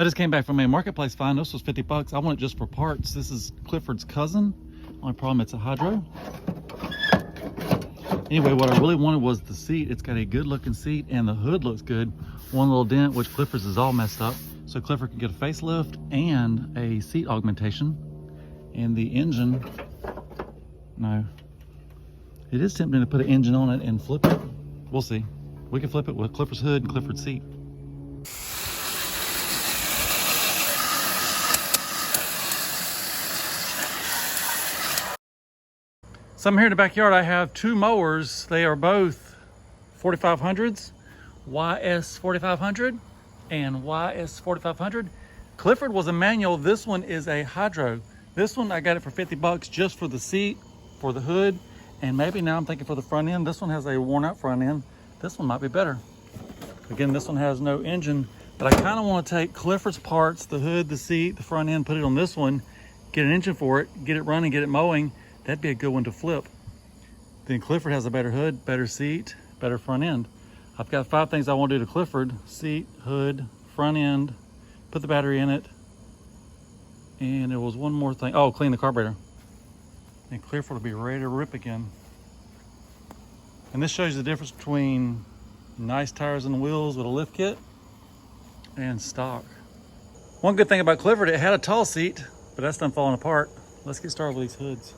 I just came back from a marketplace find. This was 50 bucks. I want it just for parts. This is Clifford's cousin. Only problem, it's a hydro. Anyway, what I really wanted was the seat. It's got a good looking seat and the hood looks good. One little dent, which Clifford's is all messed up. So Clifford can get a facelift and a seat augmentation. And the engine, no. It is tempting to put an engine on it and flip it. We'll see. We can flip it with Clifford's hood and Clifford's seat. So I'm here in the backyard. I have two mowers. They are both 4500s, YS 4500 and YS 4500. Clifford was a manual. This one is a hydro. This one, I got it for 50 bucks just for the seat, for the hood, and maybe now I'm thinking for the front end. This one has a worn out front end. This one might be better. Again, this one has no engine, but I kind of want to take Clifford's parts, the hood, the seat, the front end, put it on this one, get an engine for it, get it running, get it mowing. That'd be a good one to flip. Then Clifford has a better hood, better seat, better front end. I've got 5 things I want to do to Clifford: seat, hood, front end, put the battery in it, and there was one more thing. Oh, clean the carburetor. And Clifford will be ready to rip again. And this shows you the difference between nice tires and wheels with a lift kit and stock. One good thing about Clifford, it had a tall seat, but that's done falling apart. Let's get started with these hoods.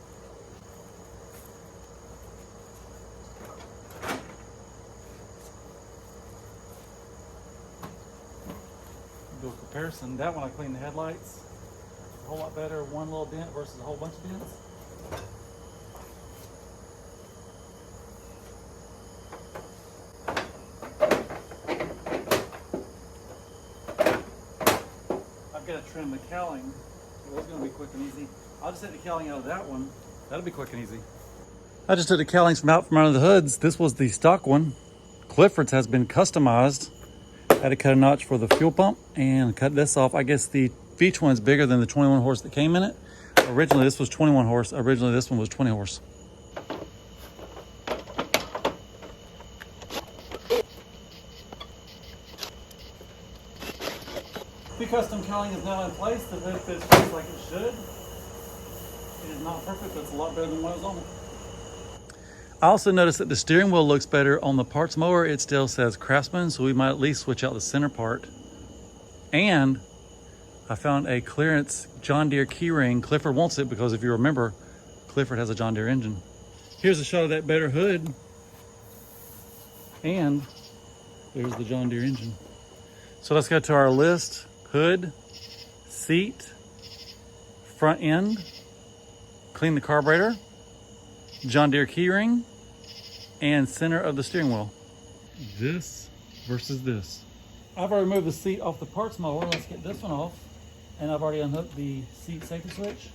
Do a comparison. That one I cleaned the headlights. A whole lot better, one little dent versus a whole bunch of dents. I've got to trim the cowling. It was going to be quick and easy. I'll just take the cowling out of that one. That'll be quick and easy. I just took the cowlings from under the hoods. This was the stock one. Clifford's has been customized. Had to cut a notch for the fuel pump and cut this off. I guess the Beach one's bigger than the 21 horse that came in it. Originally this was 21 horse. Originally this one was 20 horse. The custom cowling is now in place. The hood fits just like it should. It is not perfect, but it's a lot better than what was on it. I also noticed that the steering wheel looks better on the parts mower. It still says Craftsman, so we might at least switch out the center part. And I found a clearance John Deere keyring. Clifford wants it because if you remember, Clifford has a John Deere engine. Here's a shot of that better hood. And there's the John Deere engine. So let's go to our list. Hood, seat, front end, clean the carburetor, John Deere keyring, and center of the steering wheel. This versus this. I've already removed the seat off the parts mower. Let's get this one off. And I've already unhooked the seat safety switch.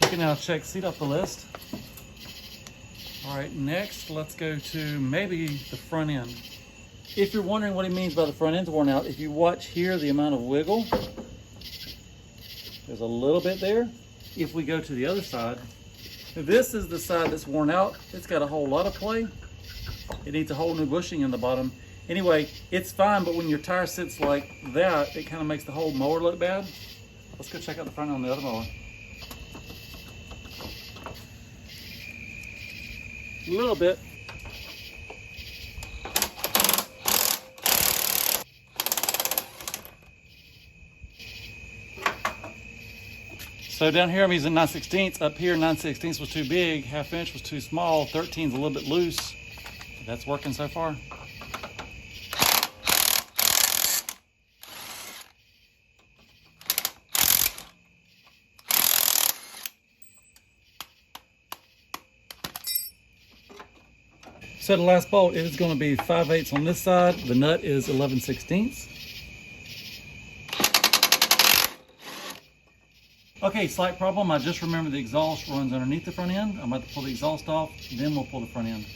We can now check seat off the list. All right, next let's go to maybe the front end. If you're wondering what he means by the front end's worn out, if you watch here the amount of wiggle, there's a little bit there. If we go to the other side, this is the side that's worn out. It's got a whole lot of play. It needs a whole new bushing in the bottom. Anyway, it's fine, but when your tire sits like that, it kind of makes the whole mower look bad. Let's go check out the front end on the other mower. A little bit. So down here I'm using 9/16. Up here 9/16 was too big, 1/2 inch was too small, 13's a little bit loose. That's working so far. So the last bolt is going to be 5/8 on this side. The nut is 11/16. Okay, slight problem. I just remembered the exhaust runs underneath the front end. I'm about to pull the exhaust off, then we'll pull the front end.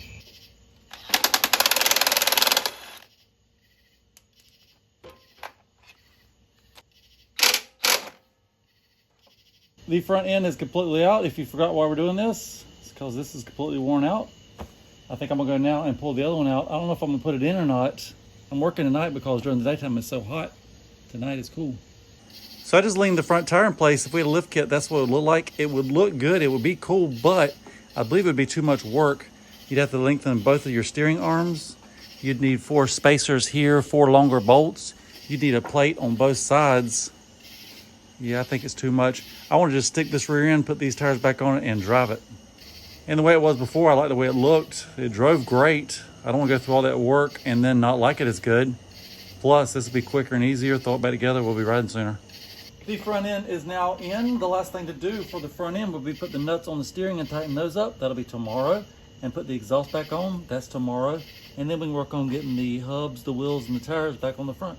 The front end is completely out. If you forgot why we're doing this, it's because this is completely worn out. I think I'm gonna go now and pull the other one out. I don't know if I'm gonna put it in or not. I'm working tonight because during the daytime it's so hot. Tonight it's cool. So I just leaned the front tire in place. If we had a lift kit, that's what it would look like. It would look good, it would be cool, but I believe it would be too much work. You'd have to lengthen both of your steering arms. You'd need 4 spacers here, 4 longer bolts. You'd need a plate on both sides. Yeah, I think it's too much. I want to just stick this rear end, put these tires back on it, and drive it. And the way it was before, I like the way it looked. It drove great. I don't want to go through all that work and then not like it as good. Plus, this will be quicker and easier. Throw it back together, we'll be riding sooner. The front end is now in. The last thing to do for the front end will be put the nuts on the steering and tighten those up. That'll be tomorrow. And put the exhaust back on, that's tomorrow. And then we can work on getting the hubs, the wheels, and the tires back on the front.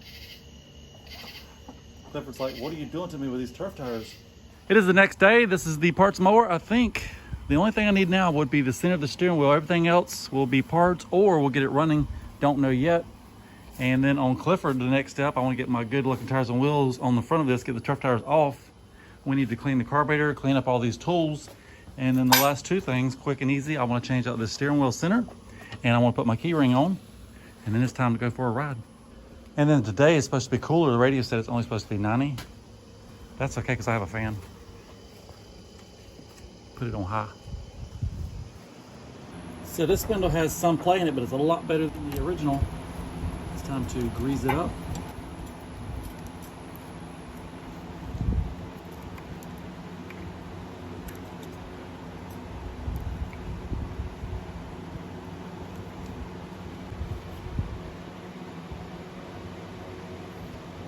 Clifford's like, what are you doing to me with these turf tires? It is the next day. This is the parts mower. I think the only thing I need now would be the center of the steering wheel. Everything else will be parts, or we'll get it running. Don't know yet. And then on Clifford, the next step, I want to get my good looking tires and wheels on the front of this, get the turf tires off. We need to clean the carburetor, clean up all these tools. And then the last 2 things, quick and easy, I want to change out this steering wheel center, and I want to put my key ring on, and then it's time to go for a ride. And then today is supposed to be cooler. The radio said it's only supposed to be 90. That's okay because I have a fan. Put it on high. So this spindle has some play in it, but it's a lot better than the original. It's time to grease it up.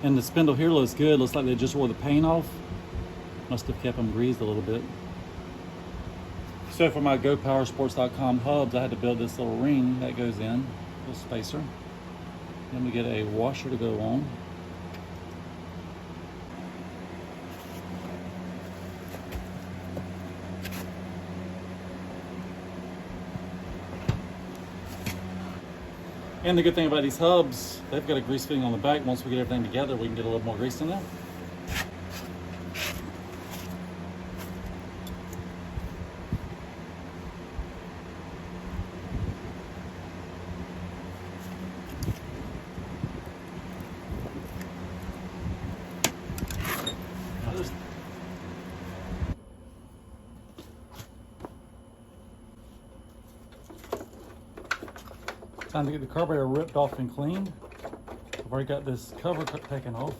And the spindle here looks good. Looks like they just wore the paint off. Must have kept them greased a little bit. So for my GoPowerSports.com hubs, I had to build this little ring that goes in, little spacer. Then we get a washer to go on. And the good thing about these hubs, they've got a grease fitting on the back. Once we get everything together, we can get a little more grease in there. Time to get the carburetor ripped off and cleaned. I've already got this cover taken off.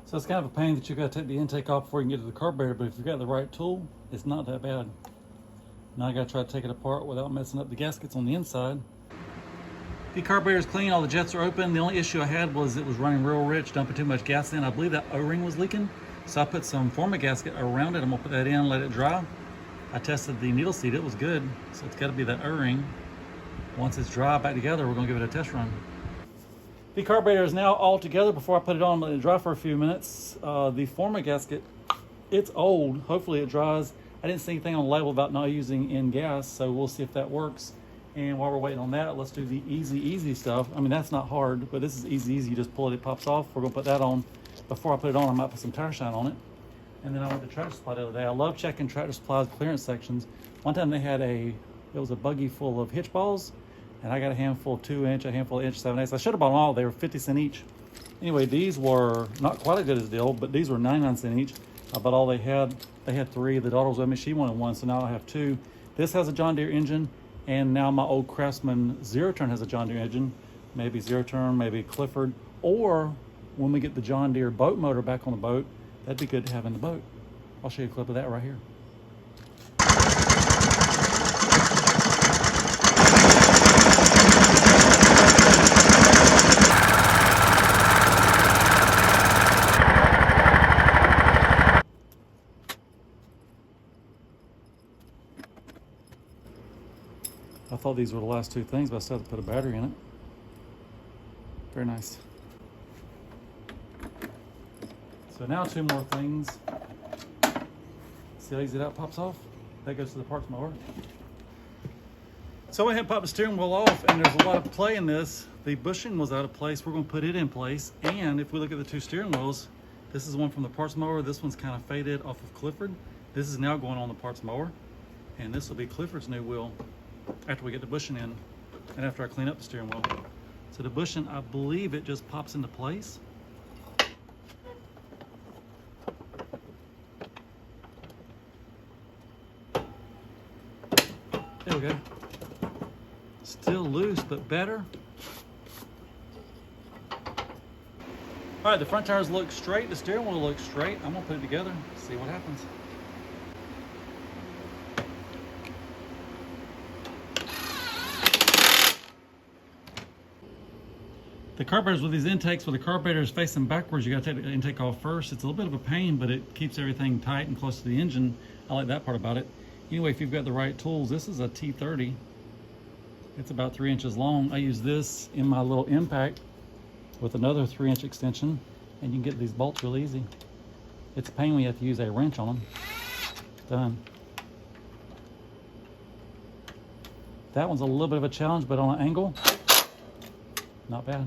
So it's kind of a pain that you got to take the intake off before you can get to the carburetor, but if you've got the right tool, it's not that bad. Now I got to try to take it apart without messing up the gaskets on the inside. The carburetor is clean, all the jets are open. The only issue I had was it was running real rich, dumping too much gas in. I believe that O-ring was leaking, so I put some former gasket around it. I'm gonna put that in, let it dry. I tested the needle seat, it was good, so it's gotta be that O-ring. Once it's dry back together, we're gonna give it a test run. The carburetor is now all together. Before I put it on, let it dry for a few minutes. The former gasket, it's old. Hopefully it dries. I didn't see anything on the label about not using in gas, so we'll see if that works. And while we're waiting on that, let's do the easy stuff. I mean, that's not hard, but this is easy. You just pull it, it pops off. We're gonna put that on. Before I put it on, I might put some tire shine on it. And then I went to Tractor Supply the other day. I love checking Tractor Supply's clearance sections. One time they had it was a buggy full of hitch balls, and I got a handful of 2-inch, a handful of inch 7/8. I should have bought them all. They were 50 cents each. Anyway, these were not quite as good as a deal, but these were 99 cents each. About all they had. They had 3. The daughter was with me. She wanted 1, so now I have 2. This has a John Deere engine. And now my old Craftsman zero turn has a John Deere engine, maybe zero turn, maybe Clifford, or when we get the John Deere boat motor back on the boat, that'd be good to have in the boat. I'll show you a clip of that right here. I thought these were the last 2 things, but I still have to put a battery in it. Very nice. So now 2 more things. See how easy that pops off? That goes to the parts mower. So I had popped the steering wheel off, and there's a lot of play in this. The bushing was out of place. We're going to put it in place. And if we look at the 2 steering wheels, this is one from the parts mower. This one's kind of faded off of Clifford. This is now going on the parts mower. And this will be Clifford's new wheel after we get the bushing in and after I clean up the steering wheel. So the bushing, I believe it just pops into place. There we go. Still loose, but better. All right, the front tires look straight. The steering wheel looks straight. I'm gonna put it together, see what happens. The carburetors with these intakes, where the carburetor is facing backwards, you gotta take the intake off first. It's a little bit of a pain, but it keeps everything tight and close to the engine. I like that part about it. Anyway, if you've got the right tools, this is a T30. It's about 3 inches long. I use this in my little impact with another 3-inch extension, and you can get these bolts real easy. It's a pain when you have to use a wrench on them. Done. That one's a little bit of a challenge, but on an angle, not bad.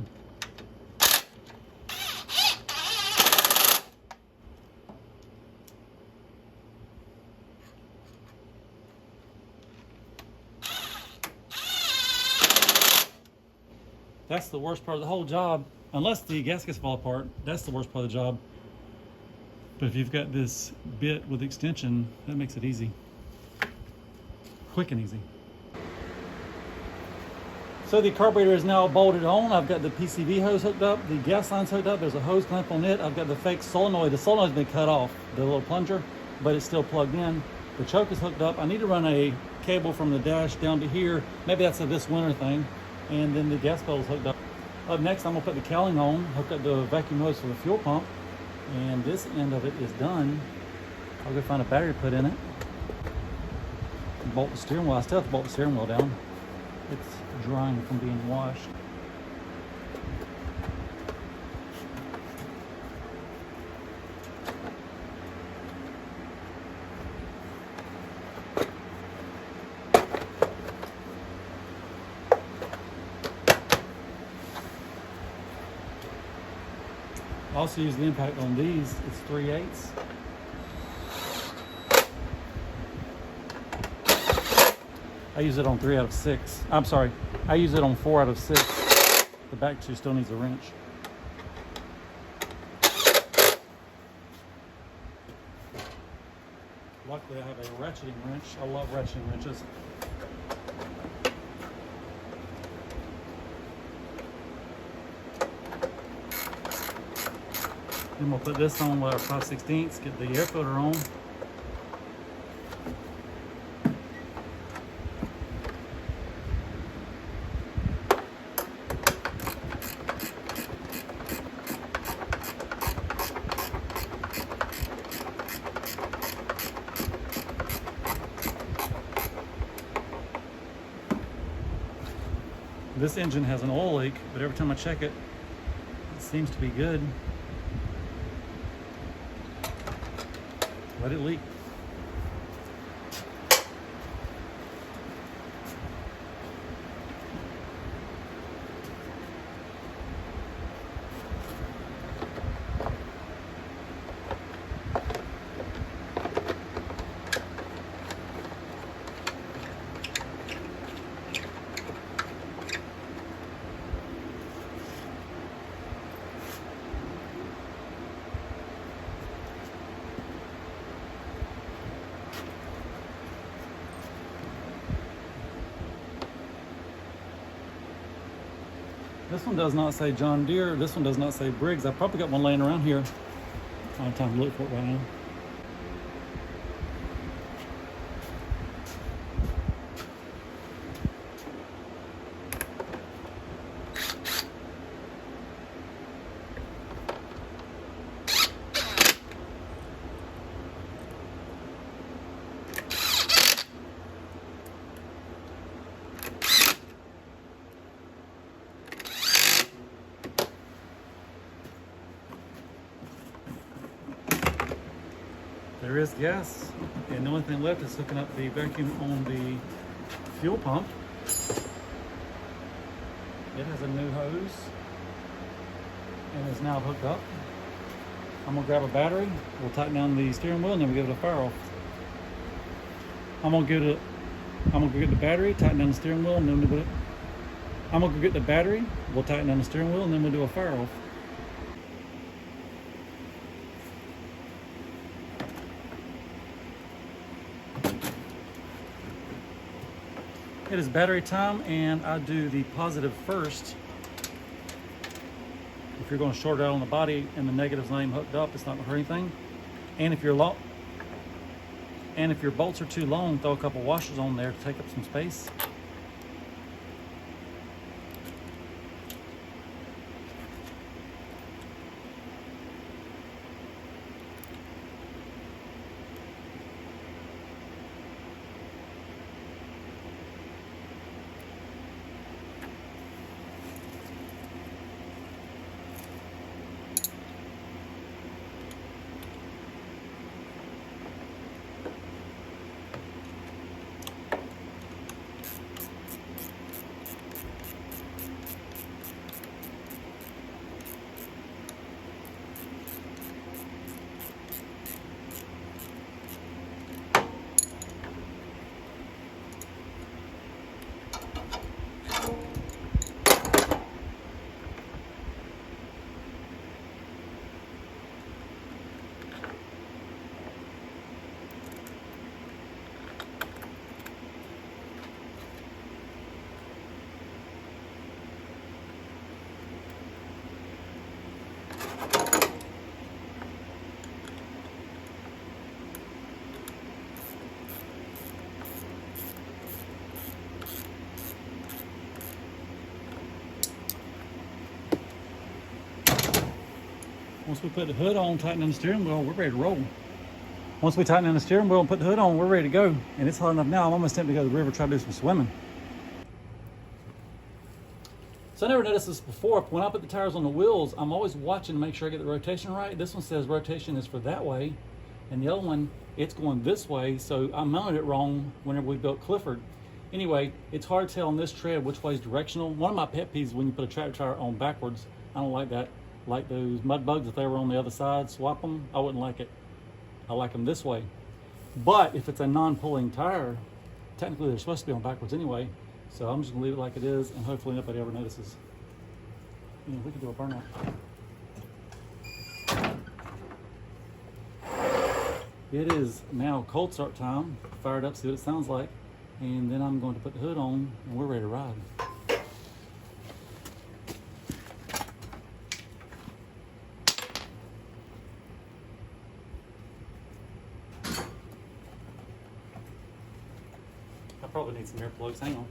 That's the worst part of the whole job. Unless the gaskets fall apart, that's the worst part of the job. But if you've got this bit with extension, that makes it easy. Quick and easy. So the carburetor is now bolted on. I've got the PCV hose hooked up, the gas line's hooked up, there's a hose clamp on it. I've got the fake solenoid. The solenoid's been cut off, the little plunger, but it's still plugged in. The choke is hooked up. I need to run a cable from the dash down to here. Maybe that's a this winter thing. And then the gas pedal's hooked up. Up next, I'm gonna put the cowling on, hook up the vacuum hose for the fuel pump, and this end of it is done. I'll go find a battery to put in it. And bolt the steering wheel. I still have to bolt the steering wheel down. It's drying from being washed. I also use the impact on these. It's 3/8. I use it on 3 out of 6. I'm sorry, I use it on 4 out of 6. The back 2 still needs a wrench. Luckily I have a ratcheting wrench. I love ratcheting wrenches. Then we'll put this on with our 5/16, get the air filter on. This engine has an oil leak, but every time I check it, it seems to be good. Let it leak. This one does not say John Deere. This one does not say Briggs. I probably got one laying around here. I don't have time to look for it right now. There is gas, and the only thing left is hooking up the vacuum on the fuel pump. It has a new hose and is now hooked up. I'm gonna grab a battery, we'll tighten down the steering wheel, and then we'll give it a fire off. I'm gonna go get the battery, tighten down the steering wheel, and then we'll I'm gonna go get the battery, we'll tighten down the steering wheel, and then we'll do a fire off. It is battery time, and I do the positive first. If you're going to short it out on the body and the negative's not even hooked up, it's not going to hurt anything. And if your bolts are too long, throw a couple washers on there to take up some space. Once we put the hood on, tighten down the steering wheel, we're ready to roll. Once we tighten down the steering wheel and put the hood on, we're ready to go. And it's hot enough now, I'm almost tempted to go to the river and try to do some swimming. So I never noticed this before. When I put the tires on the wheels, I'm always watching to make sure I get the rotation right. This one says rotation is for that way, and the other one, it's going this way. So I mounted it wrong whenever we built Clifford. Anyway, it's hard to tell on this tread which way is directional. One of my pet peeves is when you put a tractor tire on backwards. I don't like that. Like those mud bugs, if they were on the other side, swap them, I wouldn't like it. I like them this way. But if it's a non-pulling tire, technically they're supposed to be on backwards anyway. So I'm just gonna leave it like it is, and hopefully nobody ever notices. You know, we could do a burnout. It is now cold start time. Fire it up, see what it sounds like. And then I'm going to put the hood on, and we're ready to ride. I probably need some earplugs, hang on.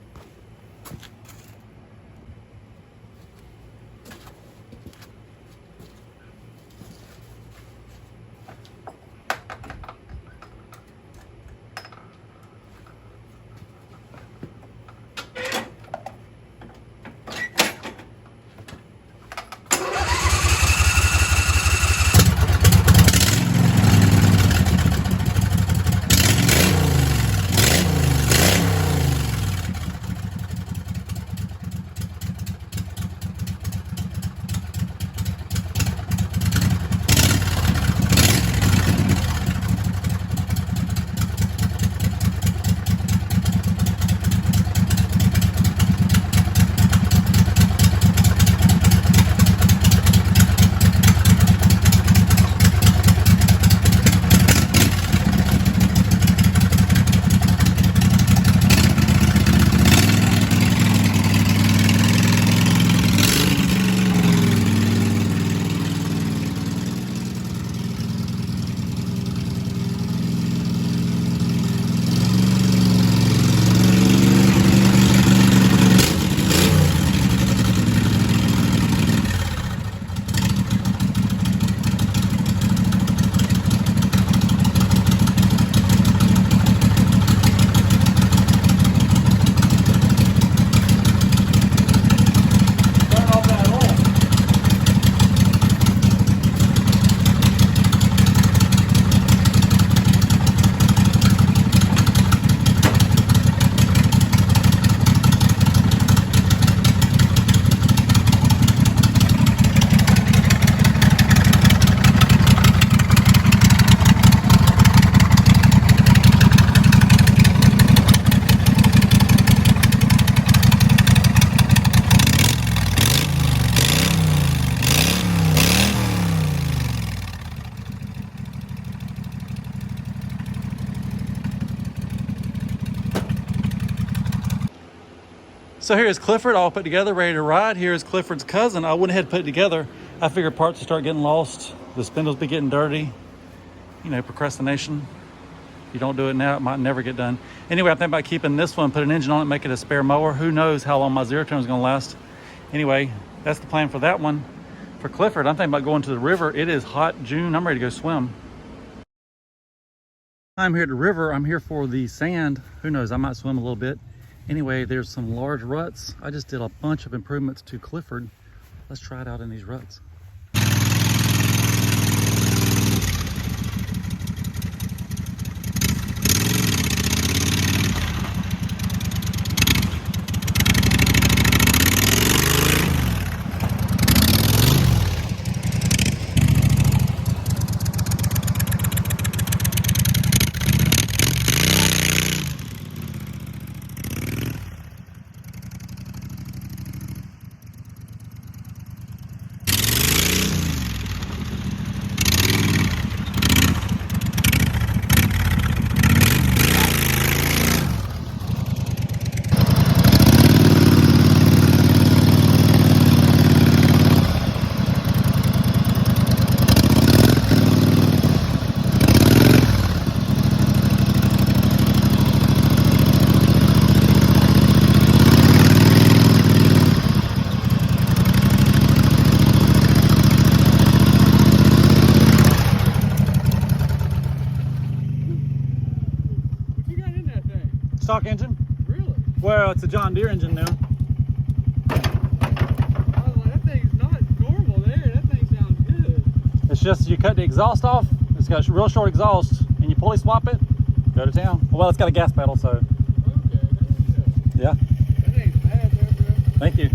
So here is Clifford all put together, ready to ride. Here is Clifford's cousin. I went ahead and put it together. I figured parts would start getting lost. The spindles be getting dirty. You know, procrastination. If you don't do it now, it might never get done. Anyway, I'm thinking about keeping this one, put an engine on it, make it a spare mower. Who knows how long my zero turn is gonna last. Anyway, that's the plan for that one. For Clifford, I'm thinking about going to the river. It is hot June, I'm ready to go swim. I'm here at the river, I'm here for the sand. Who knows, I might swim a little bit. Anyway, there's some large ruts. I just did a bunch of improvements to Clifford. Let's try it out in these ruts. Stock engine? Really? Well, it's a John Deere engine now. Oh, that thing's not normal there. That thing sounds good. It's just you cut the exhaust off. It's got a real short exhaust, and you pulley swap it, go to town. Well, it's got a gas pedal, so. Okay, that's good. Yeah. That ain't bad there, bro. Thank you.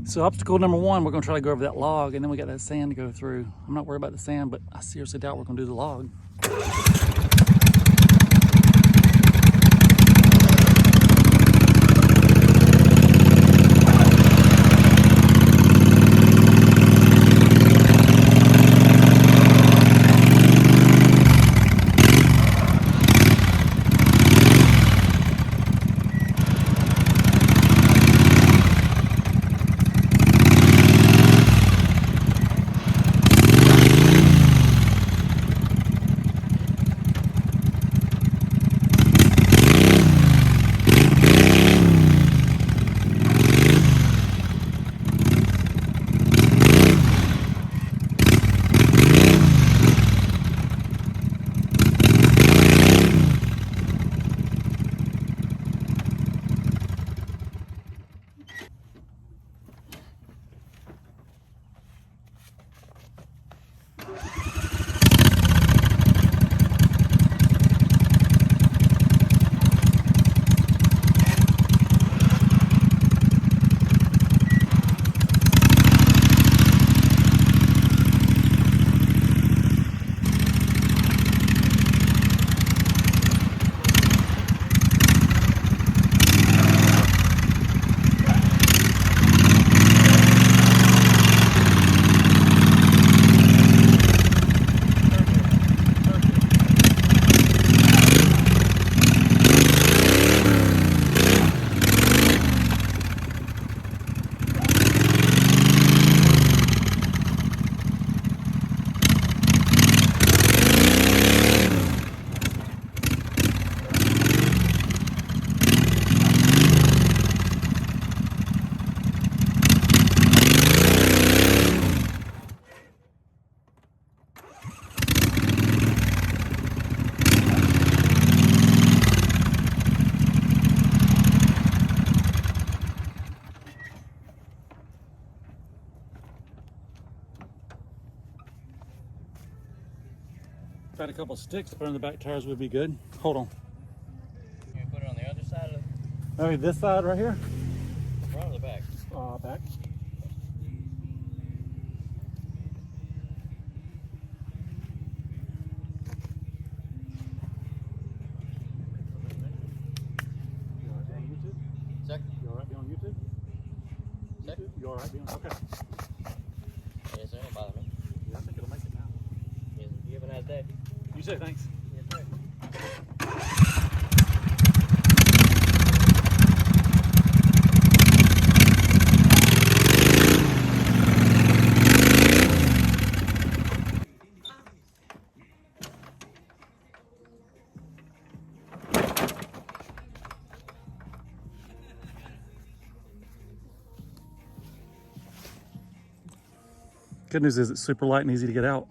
So obstacle number one, we're gonna try to go over that log, and then we got that sand to go through. I'm not worried about the sand, but I seriously doubt we're gonna do the log. Got a couple sticks to put on the back tires would be good. Hold on. You put it on the other side of Maybe this side right here? the front or the back? Back. Check. You alright being on YouTube? Check. You alright being on? Okay. Yes, sir. Don't bother me. Yeah, I think it'll make it now. Yes, sir. You have a nice day. You say thanks. Yes, sir. Good news is it's super light and easy to get out.